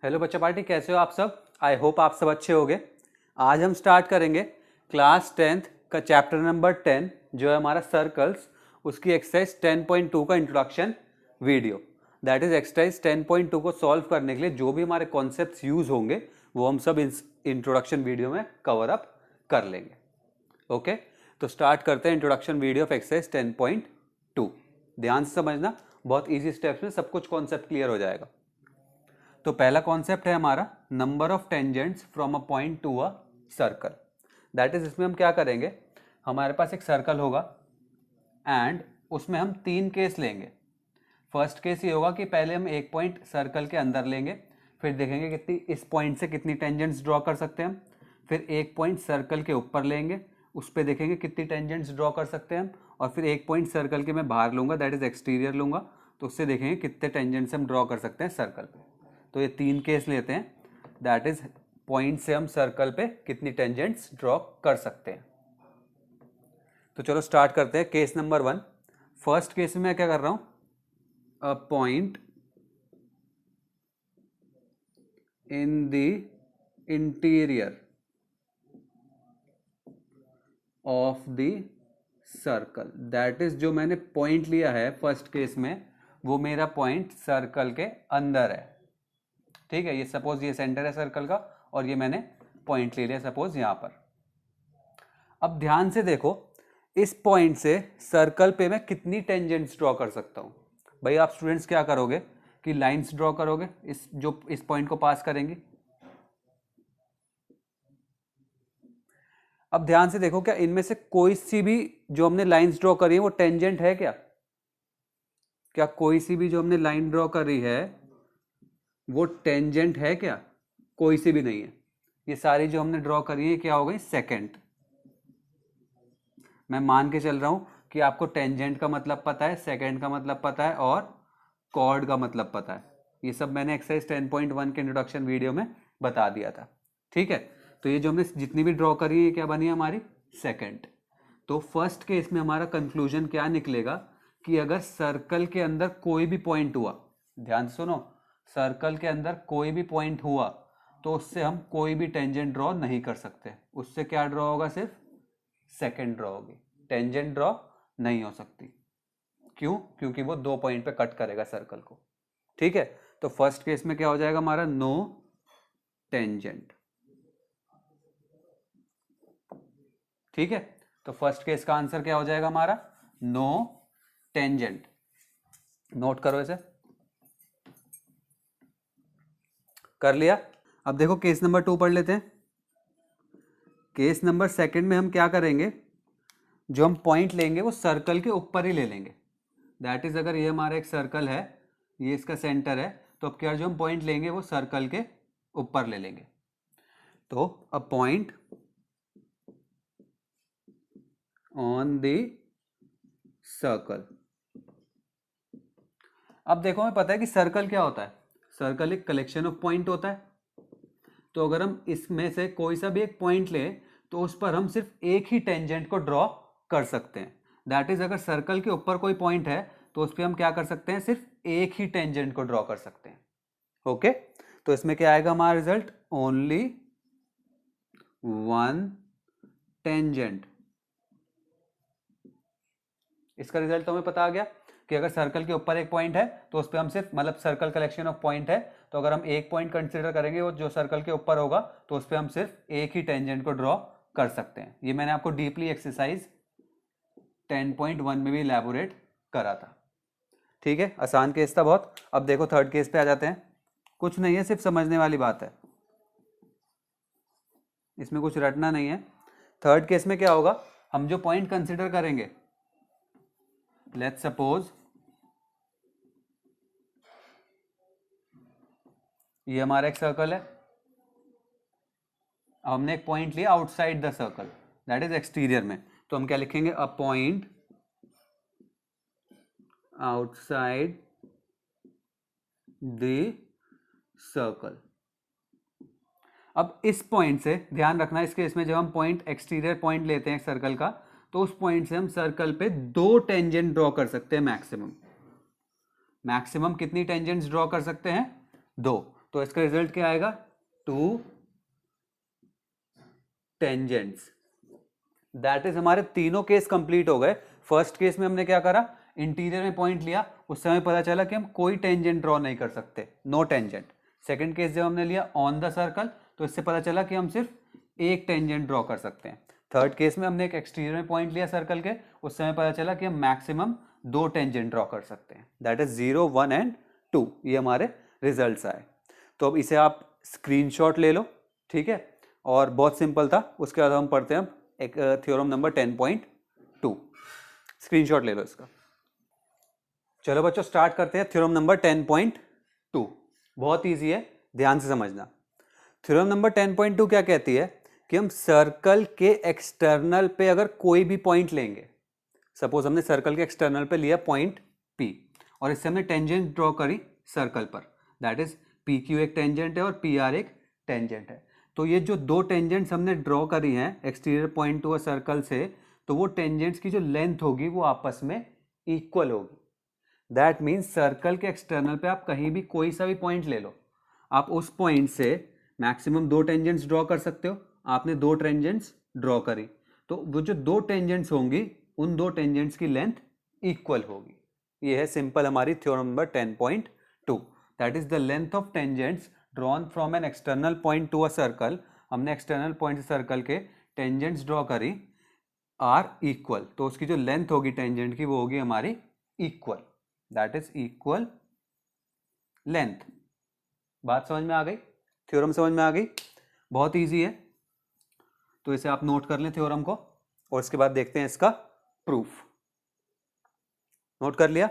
Hello बच्चा party, कैसे हो आप सब। आई होप आप सब अच्छे होंगे। आज हम स्टार्ट करेंगे क्लास 10th का चैप्टर नंबर 10 जो है हमारा सर्कल्स, उसकी एक्सरसाइज 10.2 का introduction video. That is exercise 10.2 को सॉल्व करने के लिए जो भी हमारे कॉन्सेप्ट्स यूज होंगे वो हम सब इस इंट्रोडक्शन वीडियो में कवर अप कर लेंगे। ओके तो स्टार्ट करते हैं इंट्रोडक्शन वीडियो ऑफ एक्सरसाइज 10.2। ध्यान से समझना, बहुत इजी स्टेप्स में सब कुछ कॉन्सेप्ट क्लियर हो जाएगा। तो पहला कॉन्सेप्ट है हमारा number of tangents from a point to a circle. That is, इसमें हम क्या करेंगे, हमारे पास एक सर्कल होगा एंड उसमें हम 3 केस लेंगे। फर्स्ट केस ये होगा कि पहले हम एक पॉइंट सर्कल के अंदर लेंगे, फिर देखेंगे कितनी इस पॉइंट से कितनी टेंजेंट्स ड्रॉ कर सकते हैं हम। फिर एक पॉइंट सर्कल के ऊपर लेंगे, उस पर देखेंगे कितनी टेंजेंट्स ड्रॉ कर सकते हैं हम। और फिर एक पॉइंट सर्कल के मैं बाहर लूंगा, दैट इज एक्सटीरियर लूंगा, तो उससे देखेंगे कितने टेंजेंट्स हम ड्रॉ कर सकते हैं सर्कल पे। तो ये 3 केस लेते हैं, दैट इज पॉइंट से हम सर्कल पे कितनी टेंजेंट्स ड्रॉ कर सकते हैं। तो चलो स्टार्ट करते हैं। केस नंबर 1, फर्स्ट केस में मैं क्या कर रहा हूं, a point in the interior of the circle, that is जो मैंने पॉइंट लिया है फर्स्ट केस में वो मेरा पॉइंट सर्कल के अंदर है। ठीक है, ये सपोज ये सेंटर है सर्कल का और ये मैंने पॉइंट ले लिया सपोज यहां पर। अब ध्यान से देखो, इस पॉइंट से सर्कल पे मैं कितनी टेंजेंट्स ड्रॉ कर सकता हूं। भाई आप स्टूडेंट्स क्या करोगे कि लाइंस ड्रॉ करोगे इस पॉइंट को पास करेंगी। अब ध्यान से देखो, क्या इनमें से कोई सी भी जो हमने लाइंस ड्रॉ करी है वो टेंजेंट है क्या? क्या कोई सी भी जो हमने लाइन ड्रॉ करी है वो टेंजेंट है क्या? कोई सी भी नहीं है। ये सारी जो हमने ड्रॉ करी है क्या हो गई, सेकेंड। मैं मान के चल रहा हूं कि आपको टेंजेंट का मतलब पता है, सेकेंड का मतलब पता है और कॉर्ड का मतलब पता है। ये सब मैंने एक्सरसाइज 10.1 के इंट्रोडक्शन वीडियो में बता दिया था। ठीक है, तो ये जो हमने जितनी भी ड्रॉ करी है क्या बनी है हमारी, सेकेंड। तो फर्स्ट केस में हमारा कंक्लूजन क्या निकलेगा कि अगर सर्कल के अंदर कोई भी पॉइंट हुआ, ध्यान सुनो, सर्कल के अंदर कोई भी पॉइंट हुआ तो उससे हम कोई भी टेंजेंट ड्रॉ नहीं कर सकते। उससे क्या ड्रॉ होगा, सिर्फ सेकेंड ड्रॉ होगी, टेंजेंट ड्रॉ नहीं हो सकती। क्यों? क्योंकि वो 2 पॉइंट पे कट करेगा सर्कल को। ठीक है, तो फर्स्ट केस में क्या हो जाएगा हमारा, नो टेंजेंट। ठीक है, तो फर्स्ट केस का आंसर क्या हो जाएगा हमारा, नो टेंजेंट। नोट करो इसे, कर लिया। अब देखो केस नंबर 2 पढ़ लेते हैं। केस नंबर सेकंड में हम क्या करेंगे, जो हम पॉइंट लेंगे वो सर्कल के ऊपर ही ले लेंगे। दैट इज, अगर ये हमारा एक सर्कल है, ये इसका सेंटर है, तो अब क्या जो हम पॉइंट लेंगे वो सर्कल के ऊपर ले लेंगे। तो a point on the circle. अब देखो हमें पता है कि सर्कल क्या होता है, सर्कल एक कलेक्शन ऑफ पॉइंट होता है। तो अगर हम इसमें से कोई सा भी एक पॉइंट ले तो उस पर हम सिर्फ एक ही टेंजेंट को ड्रॉ कर सकते हैं। दैट इज, अगर सर्कल के ऊपर कोई पॉइंट है तो उस पर हम क्या कर सकते हैं, सिर्फ एक ही टेंजेंट को ड्रॉ कर सकते हैं। ओके, तो इसमें क्या आएगा हमारा रिजल्ट, ओनली वन टेंजेंट। इसका रिजल्ट तो हमें पता आ गया कि अगर सर्कल के ऊपर एक पॉइंट है तो उस पर हम सिर्फ, मतलब सर्कल कलेक्शन ऑफ पॉइंट है, तो अगर हम एक पॉइंट कंसीडर करेंगे वो जो सर्कल के ऊपर होगा तो उस पर हम सिर्फ एक ही टेंजेंट को ड्रॉ कर सकते हैं। ये मैंने आपको डीपली एक्सरसाइज 10.1 में भी इलेबोरेट करा था। ठीक है, आसान केस था बहुत। अब देखो थर्ड केस पे आ जाते हैं। कुछ नहीं है, सिर्फ समझने वाली बात है, इसमें कुछ रटना नहीं है। थर्ड केस में क्या होगा, हम जो पॉइंट कंसिडर करेंगे, लेट्स सपोज ये हमारा एक सर्कल है। अब हमने एक पॉइंट लिया outside the circle, that is exterior में, तो हम क्या लिखेंगे, a point outside the circle. अब इस पॉइंट से ध्यान रखना, इसके इसमें जब हम पॉइंट एक्सटीरियर पॉइंट लेते हैं सर्कल का, तो उस पॉइंट से हम सर्कल पे 2 टेंजेंट ड्रॉ कर सकते हैं मैक्सिमम। मैक्सिमम कितनी टेंजेंट्स ड्रॉ कर सकते हैं, 2। तो इसका रिजल्ट क्या आएगा, 2 टेंजेंट्स। दैट इज हमारे तीनों केस कंप्लीट हो गए। फर्स्ट केस में हमने क्या करा, इंटीरियर में पॉइंट लिया, उस समय पता चला कि हम कोई टेंजेंट ड्रॉ नहीं कर सकते, नो टेंजेंट। सेकंड केस जब हमने लिया ऑन द सर्कल, तो इससे पता चला कि हम सिर्फ एक टेंजेंट ड्रॉ कर सकते हैं। थर्ड केस में हमने एक एक्सटीरियर में पॉइंट लिया सर्कल के, उस समय पता चला कि हम मैक्सिमम 2 टेंजेंट ड्रॉ कर सकते हैं। दैट इज 0, 1 एंड 2, ये हमारे रिजल्ट्स आए। तो अब इसे आप स्क्रीनशॉट ले लो, ठीक है, और बहुत सिंपल था। उसके बाद हम पढ़ते हैं अब एक थ्योरम नंबर 10.2। स्क्रीनशॉट ले लो इसका। चलो बच्चों स्टार्ट करते हैं थ्योरम नंबर 10.2। बहुत इजी है, ध्यान से समझना। थ्योरम नंबर 10.2 क्या कहती है कि हम सर्कल के एक्सटर्नल पे अगर कोई भी पॉइंट लेंगे, सपोज हमने सर्कल के एक्सटर्नल पे लिया पॉइंट P और इससे हमने टेंजेंट ड्रॉ करी सर्कल पर, दैट इज PQ एक टेंजेंट है और PR एक टेंजेंट है। तो ये जो 2 टेंजेंट्स हमने ड्रॉ करी हैं exterior point to a circle से, तो वो टेंजेंट्स की जो लेंथ होगी वो आपस में इक्वल होगी। दैट मीन्स सर्कल के एक्सटर्नल पे आप कहीं भी कोई सा भी पॉइंट ले लो, आप उस पॉइंट से मैक्सिमम 2 टेंजेंट्स ड्रॉ कर सकते हो। आपने 2 टेंजेंट्स ड्रॉ करी, तो वो जो 2 टेंजेंट्स होंगी उन 2 टेंजेंट्स की लेंथ इक्वल होगी। ये है सिंपल हमारी theorem number 10.2। That is the length of tangents drawn from an external point to a circle. हमने एक्सटर्नल पॉइंट सर्कल के टेंजेंट्स ड्रॉ करी आर इक्वल, तो उसकी जो लेंथ होगी टेंजेंट की वो होगी हमारी equal, that is equal length. बात समझ में आ गई, थ्योरम समझ में आ गई, बहुत इजी है। तो इसे आप नोट कर लें थ्योरम को, और इसके बाद देखते हैं इसका प्रूफ। नोट कर लिया।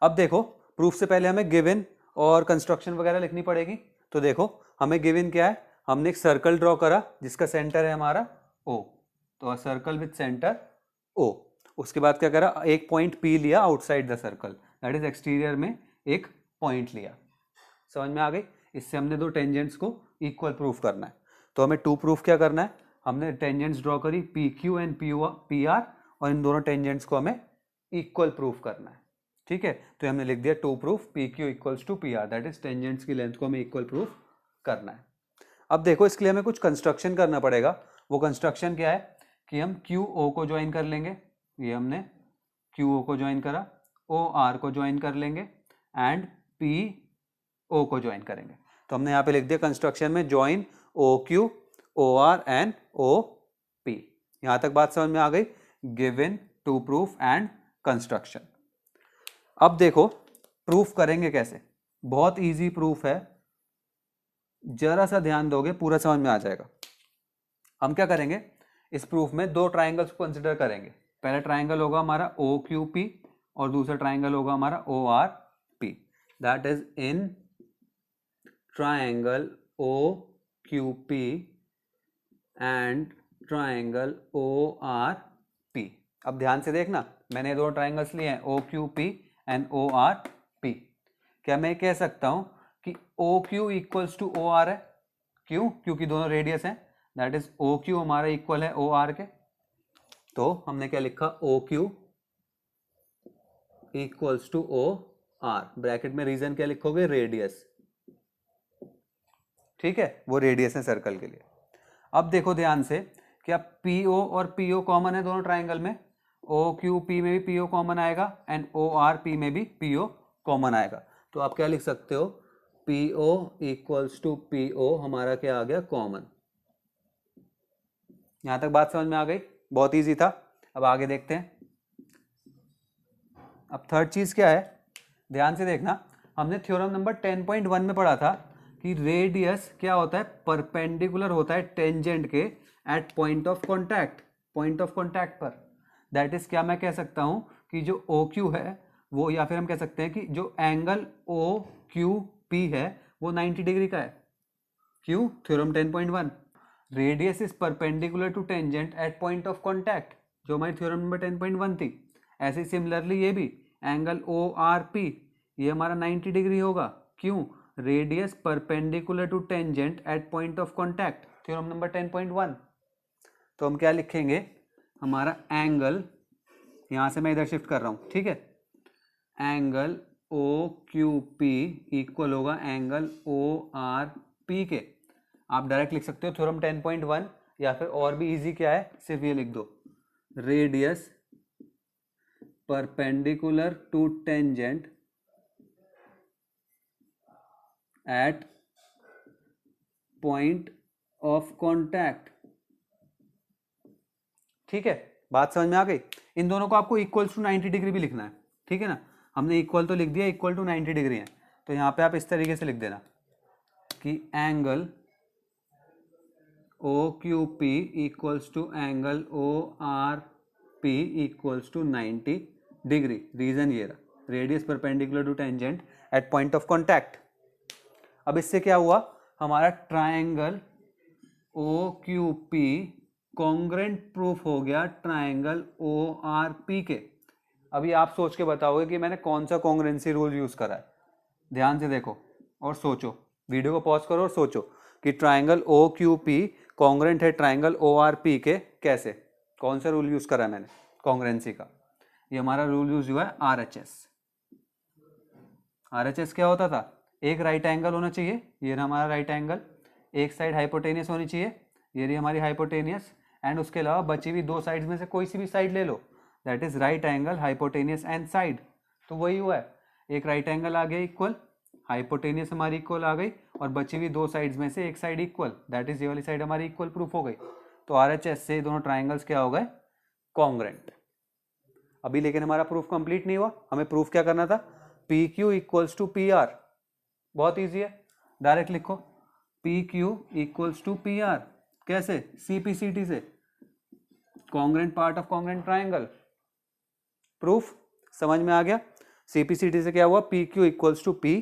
अब देखो प्रूफ से पहले हमें गिवन और कंस्ट्रक्शन वगैरह लिखनी पड़ेगी। तो देखो हमें गिवन क्या है, हमने एक सर्कल ड्रॉ करा जिसका सेंटर है हमारा O, तो a circle with centre O। उसके बाद क्या करा, एक पॉइंट P लिया outside the circle, that is exterior में एक पॉइंट लिया। समझ में आ गई। इससे हमने 2 टेंजेंट्स को इक्वल प्रूफ करना है। तो हमें 2 प्रूफ क्या करना है, हमने टेंजेंट्स ड्रॉ करी PQ एंड PR, और इन दोनों टेंजेंट्स को हमें इक्वल प्रूफ करना है, ठीक है। तो हमने लिख दिया 2 proof PQ equals to PR, that is tangents की लेंथ को हमें इक्वल प्रूफ करना है। अब देखो इसके लिए हमें कुछ कंस्ट्रक्शन करना पड़ेगा। वो कंस्ट्रक्शन क्या है कि हम QO को ज्वाइन कर लेंगे, ये हमने QO को ज्वाइन करा, OR को ज्वाइन कर लेंगे एंड PO को ज्वाइन करेंगे। तो हमने यहाँ पे लिख दिया कंस्ट्रक्शन में join OQ, OR and OP। यहाँ तक बात समझ में आ गई। Given, to proof and construction. अब देखो प्रूफ करेंगे कैसे, बहुत इजी प्रूफ है, जरा सा ध्यान दोगे पूरा समझ में आ जाएगा। हम क्या करेंगे, इस प्रूफ में 2 ट्राइंगल्स को कंसिडर करेंगे। पहला ट्राइंगल होगा हमारा OQP और दूसरा ट्राइंगल होगा हमारा ORP। That is in triangle OQP and triangle ORP। अब ध्यान से देखना, मैंने 2 ट्राइंगल्स लिए हैं OQP एंड ORP। क्या मैं कह सकता हूं कि OQ इक्वल्स टू OR है? क्यों? क्योंकि दोनों रेडियस हैं, दैट इज OQ हमारा इक्वल है OR के। तो हमने क्या लिखा, OQ equals to OR, bracket में रीजन क्या लिखोगे, रेडियस, ठीक है, वो रेडियस है सर्कल के लिए। अब देखो ध्यान से, क्या PO और PO कॉमन है दोनों ट्राइंगल में, OQP में भी PO कॉमन आएगा एंड ORP में भी PO कॉमन आएगा। तो आप क्या लिख सकते हो, PO इक्वल्स टू PO हमारा क्या आ गया, कॉमन। यहां तक बात समझ में आ गई, बहुत इजी था। अब आगे देखते हैं। अब थर्ड चीज क्या है, ध्यान से देखना, हमने थ्योरम नंबर 10.1 में पढ़ा था कि रेडियस क्या होता है, परपेंडिकुलर होता है टेंजेंट के at point of contact, point of contact पर। दैट इज क्या मैं कह सकता हूं कि जो OQ है वो, या फिर हम कह सकते हैं कि जो एंगल OQP है वो 90 डिग्री का है। क्यों? Theorem 10.1, radius is perpendicular to tangent at point of contact, जो हमारी थ्योरम नंबर 10.1 थी। ऐसे सिमिलरली ये भी एंगल ORP, ये हमारा 90 डिग्री होगा। क्यों? Radius perpendicular to tangent at point of contact, theorem number 10.1। तो हम क्या लिखेंगे, हमारा एंगल, यहां से मैं इधर शिफ्ट कर रहा हूं, ठीक है, angle O Q P equal होगा एंगल ओ आर पी के। आप डायरेक्ट लिख सकते हो थ्योरम 10.1, या फिर और भी इजी क्या है, सिर्फ ये लिख दो, radius perpendicular to tangent at point of contact. ठीक है, बात समझ में आ गई। इन दोनों को आपको इक्वल्स टू 90 डिग्री भी लिखना है, ठीक है ना। हमने इक्वल तो लिख दिया, इक्वल टू 90 डिग्री है, तो यहाँ पे आप इस तरीके से लिख देना कि angle O Q P equals to angle O R P equals to 90 degree. Reason ये रहा, radius perpendicular to tangent at point of contact. अब इससे क्या हुआ, हमारा triangle O Q P congruent proof हो गया ट्रायंगल ओ आर पी के। अभी आप सोच के बताओगे कि मैंने कौन सा कॉन्ग्रेंसी रूल यूज करा है। ध्यान से देखो और सोचो, वीडियो को पॉज करो और सोचो कि triangle O Q P congruent है ट्रायंगल ओ आर पी के, कैसे, कौन सा रूल यूज करा है मैंने कॉन्ग्रेंसी का। ये हमारा रूल यूज हुआ है RHS। RHS क्या होता था, एक राइट एंगल होना चाहिए, ये रहा हमारा राइट एंगल, एक साइड हाइपोटेनियस होनी चाहिए, ये रही हमारी हाइपोटेनियस, एंड उसके अलावा बची हुई दो साइड्स में से कोई सी भी साइड ले लो, that is right angle hypotenuse and side. तो वही हुआ है, एक राइट एंगल आ गया इक्वल, हाइपोटेनियस हमारी इक्वल आ गई, और बची हुई दो साइड्स में से एक साइड इक्वल, दैट इज ये वाली साइड हमारी इक्वल प्रूफ हो गई। तो RHS से दोनों ट्राइंगल्स क्या हो गए, कॉन्ग्रेंट। अभी लेकिन हमारा प्रूफ कंप्लीट नहीं हुआ, हमें प्रूफ क्या करना था, P Q equals to P R. बहुत ईजी है, डायरेक्ट लिखो P Q equals to P R. कैसे, CPCT से, congruent part of congruent triangle. Proof समझ में आ गया। CPCT से क्या हुआ, P Q equals to P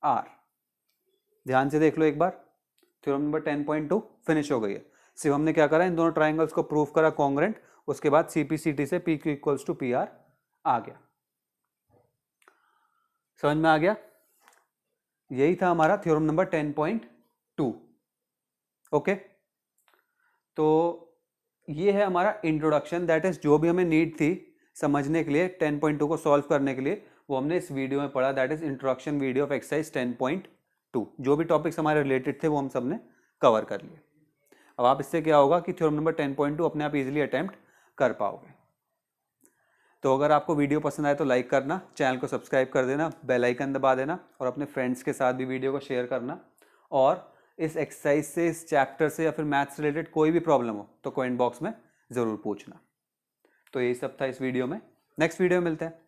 R. ध्यान से देख लो एक बार, थ्योरम नंबर 10.2 फिनिश हो गई है। सिर्फ हमने क्या करा, इन दोनों ट्राइंगल्स को प्रूफ करा कॉन्ग्रेंट, उसके बाद CPCT से P Q equals to P R आ गया। समझ में आ गया, यही था हमारा थ्योरम नंबर 10.2। ओके, तो ये है हमारा इंट्रोडक्शन, दैट इज जो भी हमें नीड थी समझने के लिए 10.2 को सॉल्व करने के लिए, वो हमने इस वीडियो में पढ़ा, that is introduction video of exercise 10.2। जो भी टॉपिक्स हमारे रिलेटेड थे वो हम सब ने कवर कर लिए। अब आप इससे क्या होगा कि थ्योरम नंबर 10.2 अपने आप इजीली अटेम्प्ट कर पाओगे। तो अगर आपको वीडियो पसंद आए तो लाइक करना, चैनल को सब्सक्राइब कर देना, बेल आइकन दबा देना, और अपने फ्रेंड्स के साथ भी वीडियो को शेयर करना। और इस एक्सरसाइज से, इस चैप्टर से या फिर मैथ्स रिलेटेड कोई भी प्रॉब्लम हो तो कमेंट बॉक्स में ज़रूर पूछना। तो यही सब था इस वीडियो में, नेक्स्ट वीडियो में मिलते हैं।